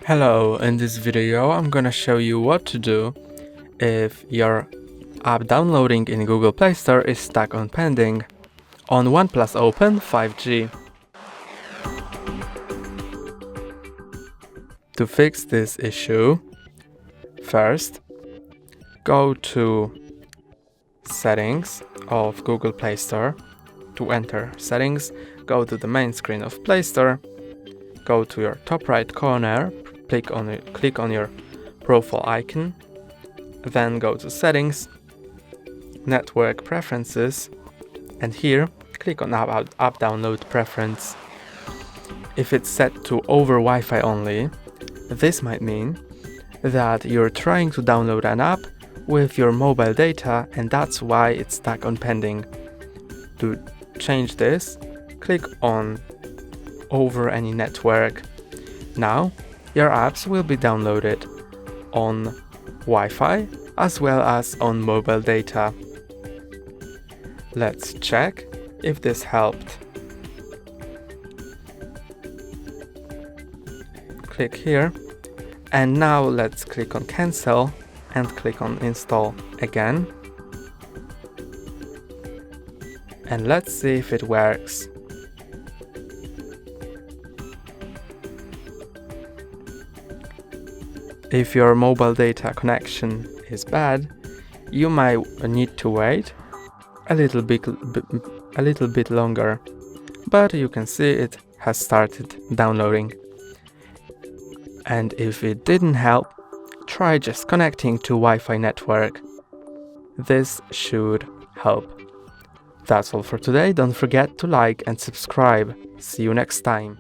Hello, in this video I'm gonna show you what to do if your app downloading in Google Play Store is stuck on pending on OnePlus Open 5G. To fix this issue, first go to Settings of Google Play Store. To enter Settings, go to the main screen of Play Store, go to your top right corner, click on your profile icon, then go to Settings, Network Preferences, and here click on App Download Preference. If it's set to over Wi-Fi only, this might mean that you're trying to download an app with your mobile data and that's why it's stuck on pending. To change this, click on over any network. Now your apps will be downloaded on Wi-Fi as well as on mobile data. Let's check if this helped. Click here, and now let's click on cancel and click on install again. And let's see if it works. If your mobile data connection is bad, you might need to wait a little bit longer, but you can see it has started downloading. And if it didn't help, try just connecting to Wi-Fi network. This should help. That's all for today. Don't forget to like and subscribe. See you next time.